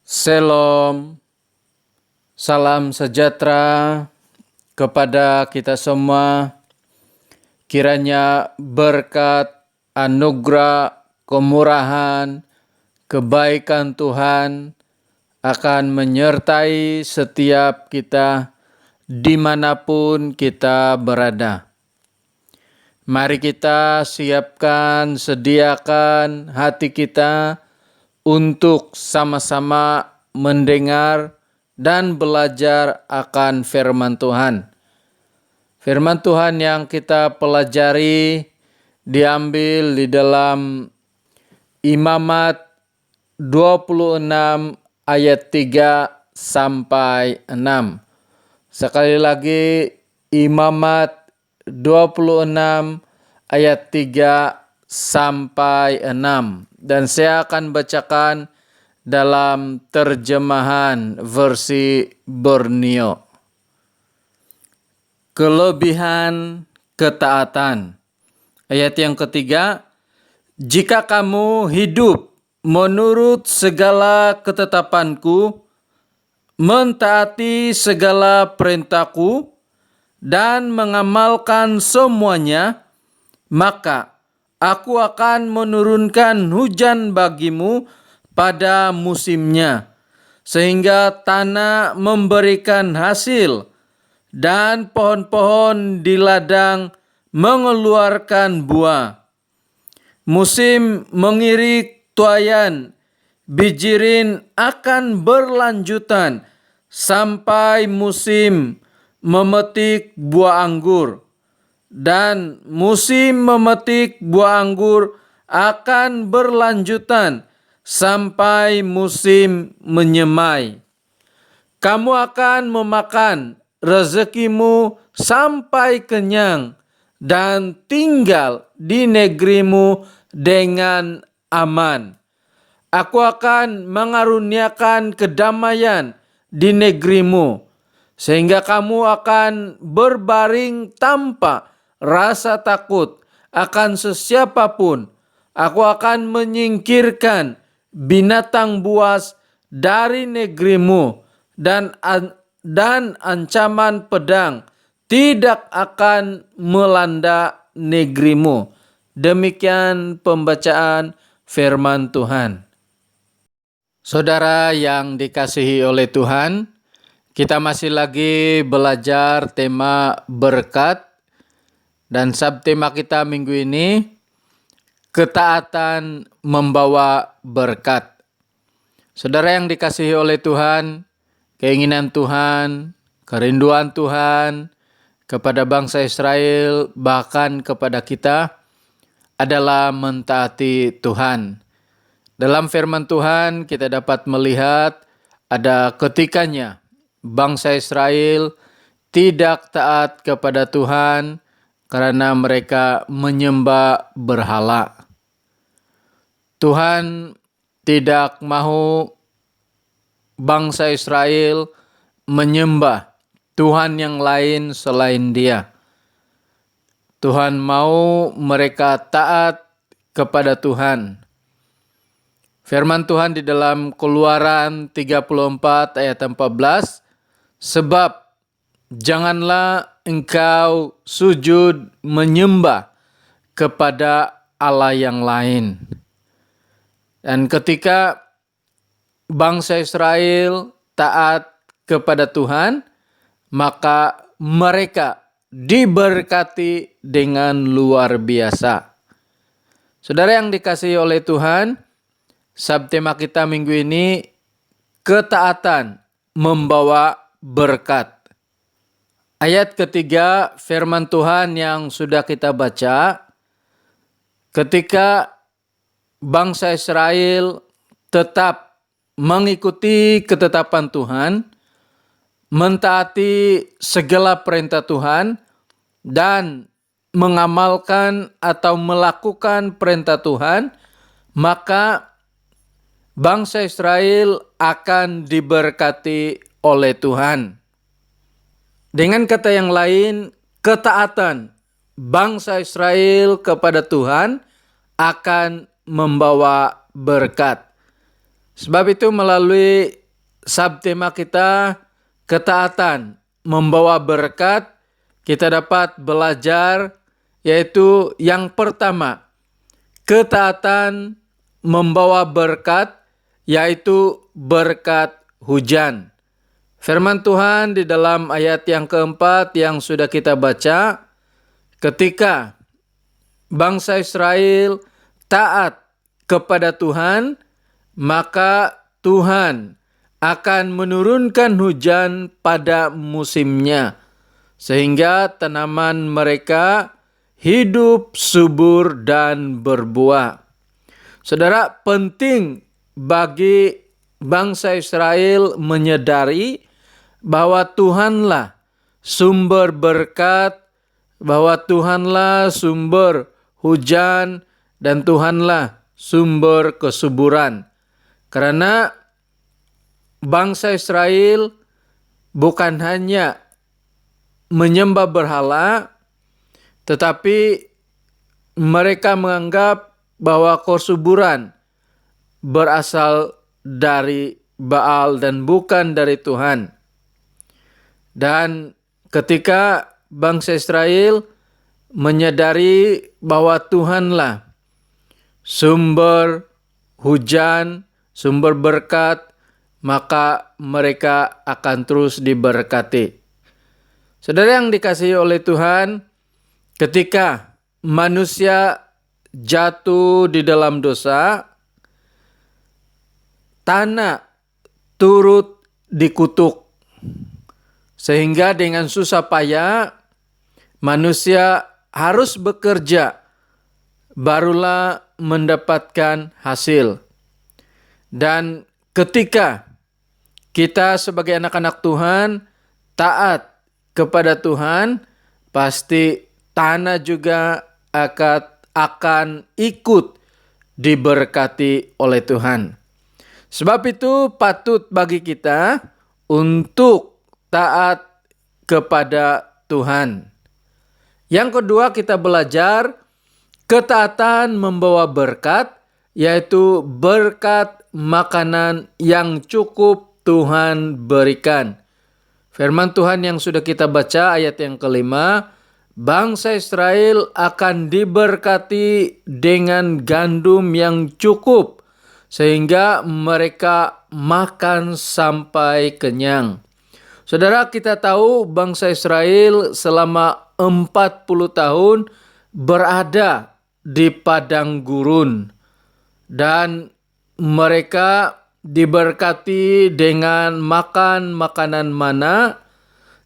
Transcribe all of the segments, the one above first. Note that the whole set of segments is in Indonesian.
Shalom, salam sejahtera kepada kita semua. Kiranya berkat, anugerah, kemurahan, kebaikan Tuhan akan menyertai setiap kita dimanapun kita berada. Mari kita siapkan, sediakan hati kita untuk sama-sama mendengar dan belajar akan firman Tuhan. Firman Tuhan yang kita pelajari diambil di dalam Imamat 26 ayat 3 sampai 6. Sekali lagi Imamat 26 ayat 3 sampai 6. Dan saya akan bacakan dalam terjemahan versi Borneo. Kelebihan ketaatan. Ayat yang ketiga, jika kamu hidup menurut segala ketetapanku, mentaati segala perintahku, dan mengamalkan semuanya, maka Aku akan menurunkan hujan bagimu pada musimnya, sehingga tanah memberikan hasil, dan pohon-pohon di ladang mengeluarkan buah. Musim mengirik tuayan, bijirin akan berlanjutan, sampai musim memetik buah anggur. Dan musim memetik buah anggur akan berlanjutan sampai musim menyemai. Kamu akan memakan rezekimu sampai kenyang dan tinggal di negerimu dengan aman. Aku akan mengaruniakan kedamaian di negerimu, sehingga kamu akan berbaring tanpa rasa takut akan sesiapapun. Aku akan menyingkirkan binatang buas dari negerimu, dan ancaman pedang tidak akan melanda negerimu. Demikian pembacaan firman Tuhan. Saudara yang dikasihi oleh Tuhan, kita masih lagi belajar tema berkat. Dan subtema kita minggu ini, ketaatan membawa berkat. Saudara yang dikasihi oleh Tuhan, keinginan Tuhan, kerinduan Tuhan kepada bangsa Israel, bahkan kepada kita, adalah mentaati Tuhan. Dalam firman Tuhan kita dapat melihat ada ketikanya bangsa Israel tidak taat kepada Tuhan, karena mereka menyembah berhala. Tuhan tidak mau bangsa Israel menyembah Tuhan yang lain selain Dia. Tuhan mau mereka taat kepada Tuhan. Firman Tuhan di dalam Keluaran 34 ayat 14, sebab janganlah engkau sujud menyembah kepada Allah yang lain. Dan ketika bangsa Israel taat kepada Tuhan, maka mereka diberkati dengan luar biasa. Saudara yang dikasihi oleh Tuhan, subtema kita minggu ini, ketaatan membawa berkat. Ayat ketiga firman Tuhan yang sudah kita baca, ketika bangsa Israel tetap mengikuti ketetapan Tuhan, mentaati segala perintah Tuhan, dan mengamalkan atau melakukan perintah Tuhan, maka bangsa Israel akan diberkati oleh Tuhan. Dengan kata yang lain, ketaatan bangsa Israel kepada Tuhan akan membawa berkat. Sebab itu melalui subtema kita ketaatan membawa berkat, kita dapat belajar yaitu yang pertama, ketaatan membawa berkat yaitu berkat hujan. Firman Tuhan di dalam ayat yang keempat yang sudah kita baca, ketika bangsa Israel taat kepada Tuhan, maka Tuhan akan menurunkan hujan pada musimnya, sehingga tanaman mereka hidup subur dan berbuah. Saudara, penting bagi bangsa Israel menyadari bahwa Tuhanlah sumber berkat, bahwa Tuhanlah sumber hujan, dan Tuhanlah sumber kesuburan. Karena bangsa Israel bukan hanya menyembah berhala, tetapi mereka menganggap bahwa kesuburan berasal dari Baal dan bukan dari Tuhan. Dan ketika bangsa Israel menyadari bahwa Tuhanlah sumber hujan, sumber berkat, maka mereka akan terus diberkati. Saudara yang dikasihi oleh Tuhan, ketika manusia jatuh di dalam dosa, tanah turut dikutuk. Sehingga dengan susah payah manusia harus bekerja barulah mendapatkan hasil. Dan ketika kita sebagai anak-anak Tuhan taat kepada Tuhan, pasti tanah juga akan ikut diberkati oleh Tuhan. Sebab itu patut bagi kita untuk taat kepada Tuhan. Yang kedua, kita belajar ketaatan membawa berkat, yaitu berkat makanan yang cukup Tuhan berikan. Firman Tuhan yang sudah kita baca ayat yang kelima, bangsa Israel akan diberkati dengan gandum yang cukup, sehingga mereka makan sampai kenyang. Saudara, kita tahu bangsa Israel selama 40 tahun berada di padang gurun. Dan mereka diberkati dengan makan makanan mana.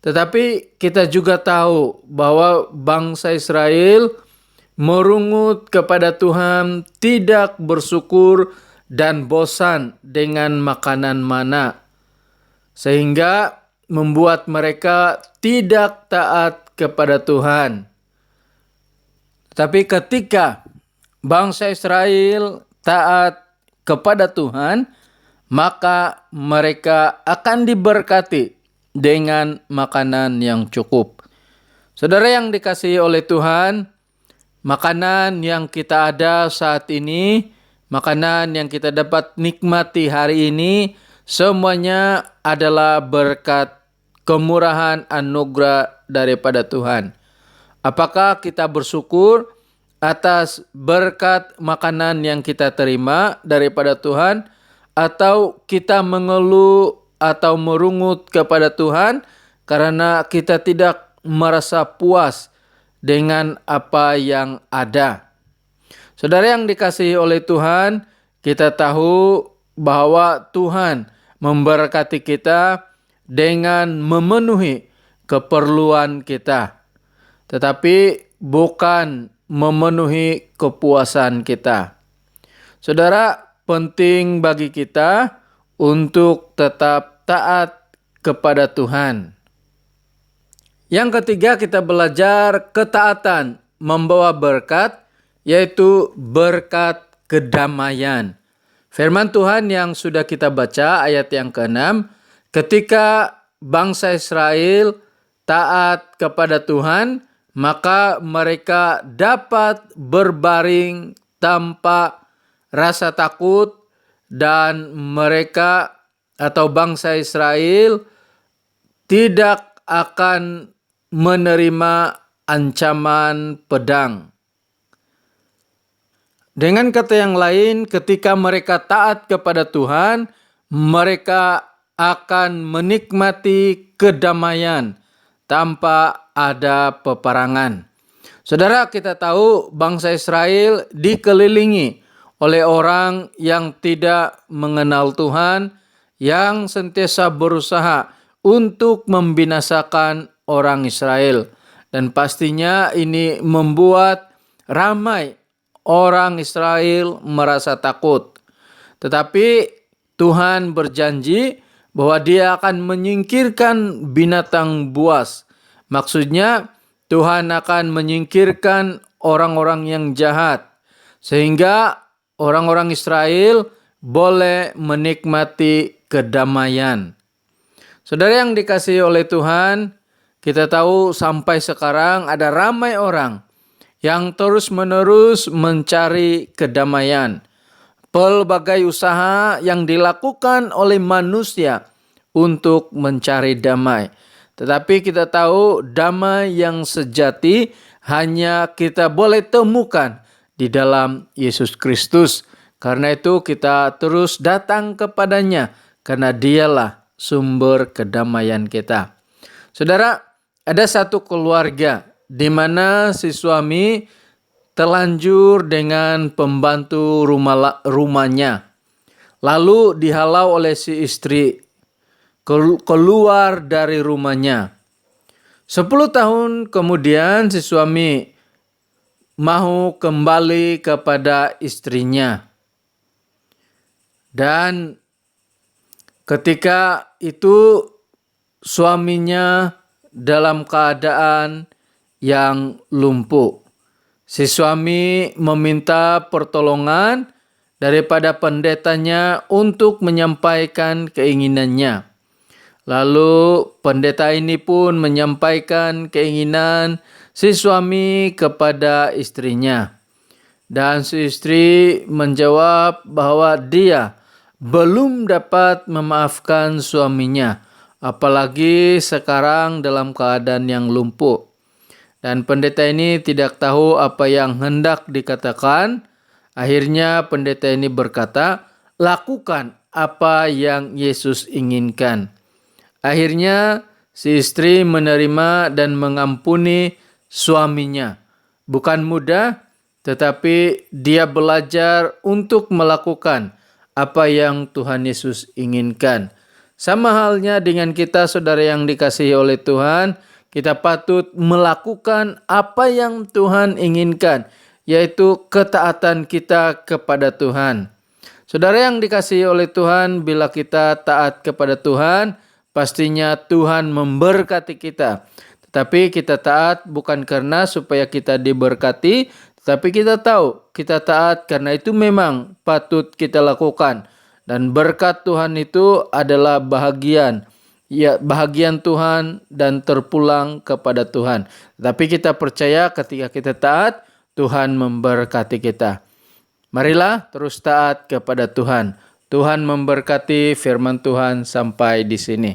Tetapi kita juga tahu bahwa bangsa Israel merungut kepada Tuhan, tidak bersyukur dan bosan dengan makanan mana, sehingga membuat mereka tidak taat kepada Tuhan. Tapi ketika bangsa Israel taat kepada Tuhan, maka mereka akan diberkati dengan makanan yang cukup. Saudara yang dikasihi oleh Tuhan, makanan yang kita ada saat ini, makanan yang kita dapat nikmati hari ini, semuanya adalah berkat kemurahan anugerah daripada Tuhan. Apakah kita bersyukur atas berkat makanan yang kita terima daripada Tuhan, atau kita mengeluh atau merungut kepada Tuhan karena kita tidak merasa puas dengan apa yang ada? Saudara yang dikasihi oleh Tuhan, kita tahu bahwa Tuhan memberkati kita dengan memenuhi keperluan kita, tetapi bukan memenuhi kepuasan kita. Saudara, penting bagi kita untuk tetap taat kepada Tuhan. Yang ketiga, kita belajar ketaatan membawa berkat, yaitu berkat kedamaian. Firman Tuhan yang sudah kita baca ayat yang ke-6, ketika bangsa Israel taat kepada Tuhan, maka mereka dapat berbaring tanpa rasa takut dan mereka atau bangsa Israel tidak akan menerima ancaman pedang. Dengan kata yang lain, ketika mereka taat kepada Tuhan, mereka akan menikmati kedamaian tanpa ada peperangan. Saudara, kita tahu bangsa Israel dikelilingi oleh orang yang tidak mengenal Tuhan, yang sentiasa berusaha untuk membinasakan orang Israel. Dan pastinya ini membuat ramai orang Israel merasa takut. Tetapi Tuhan berjanji bahwa Dia akan menyingkirkan binatang buas. Maksudnya Tuhan akan menyingkirkan orang-orang yang jahat, sehingga orang-orang Israel boleh menikmati kedamaian. Saudara yang dikasihi oleh Tuhan, kita tahu sampai sekarang ada ramai orang yang terus-menerus mencari kedamaian. Pelbagai usaha yang dilakukan oleh manusia untuk mencari damai. Tetapi kita tahu damai yang sejati hanya kita boleh temukan di dalam Yesus Kristus. Karena itu kita terus datang kepadanya, karena Dialah sumber kedamaian kita. Saudara, ada satu keluarga di mana si suami telanjur dengan pembantu rumahnya. Lalu dihalau oleh si istri keluar dari rumahnya. 10 tahun kemudian si suami mau kembali kepada istrinya. Dan ketika itu suaminya dalam keadaan yang lumpuh. Si suami meminta pertolongan daripada pendetanya untuk menyampaikan keinginannya. Lalu pendeta ini pun menyampaikan keinginan si suami kepada istrinya. Dan si istri menjawab bahwa dia belum dapat memaafkan suaminya, apalagi sekarang dalam keadaan yang lumpuh. Dan pendeta ini tidak tahu apa yang hendak dikatakan. Akhirnya pendeta ini berkata, lakukan apa yang Yesus inginkan. Akhirnya si istri menerima dan mengampuni suaminya. Bukan mudah, tetapi dia belajar untuk melakukan apa yang Tuhan Yesus inginkan. Sama halnya dengan kita, saudara yang dikasihi oleh Tuhan, kita patut melakukan apa yang Tuhan inginkan, yaitu ketaatan kita kepada Tuhan. Saudara yang dikasihi oleh Tuhan, bila kita taat kepada Tuhan, pastinya Tuhan memberkati kita. Tetapi kita taat bukan karena supaya kita diberkati, tetapi kita tahu kita taat karena itu memang patut kita lakukan. Dan berkat Tuhan itu adalah bahagian Tuhan dan terpulang kepada Tuhan. Tapi kita percaya ketika kita taat, Tuhan memberkati kita. Marilah terus taat kepada Tuhan. Tuhan memberkati firman Tuhan sampai di sini.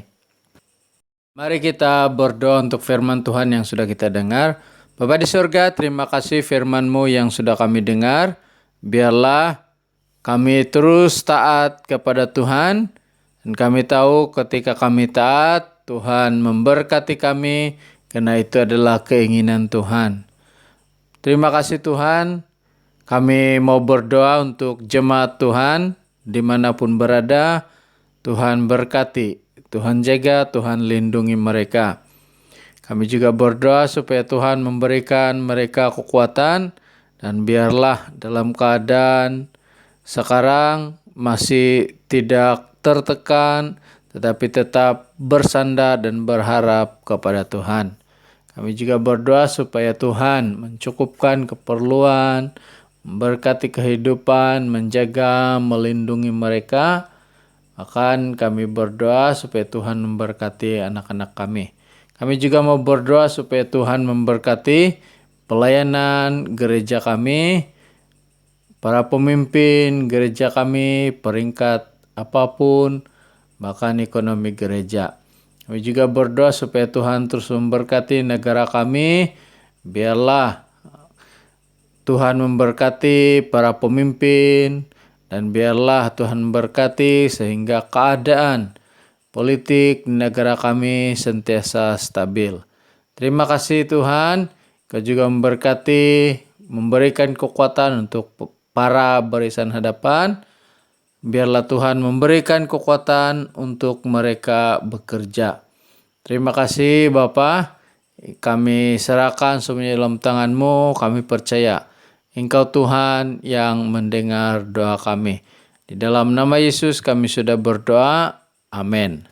Mari kita berdoa untuk firman Tuhan yang sudah kita dengar. Bapa di surga, terima kasih firman-Mu yang sudah kami dengar. Biarlah kami terus taat kepada Tuhan. Dan kami tahu ketika kami taat, Tuhan memberkati kami, karena itu adalah keinginan Tuhan. Terima kasih Tuhan. Kami mau berdoa untuk jemaat Tuhan, dimanapun berada. Tuhan berkati, Tuhan jaga, Tuhan lindungi mereka. Kami juga berdoa supaya Tuhan memberikan mereka kekuatan, dan biarlah dalam keadaan sekarang masih tidak tertekan, tetapi tetap bersandar dan berharap kepada Tuhan. Kami juga berdoa supaya Tuhan mencukupkan keperluan, memberkati kehidupan, menjaga, melindungi mereka. Bahkan kami berdoa supaya Tuhan memberkati anak-anak kami. Kami juga mau berdoa supaya Tuhan memberkati pelayanan gereja kami, para pemimpin gereja kami, peringkat apapun, bahkan ekonomi gereja. Kami juga berdoa supaya Tuhan terus memberkati negara kami. Biarlah Tuhan memberkati para pemimpin, dan biarlah Tuhan memberkati sehingga keadaan politik di negara kami sentiasa stabil. Terima kasih Tuhan, Kau juga memberkati, memberikan kekuatan untuk para barisan hadapan. Biarlah Tuhan memberikan kekuatan untuk mereka bekerja. Terima kasih Bapa. Kami serahkan semuanya dalam tangan-Mu. Kami percaya Engkau Tuhan yang mendengar doa kami. Di dalam nama Yesus kami sudah berdoa. Amin.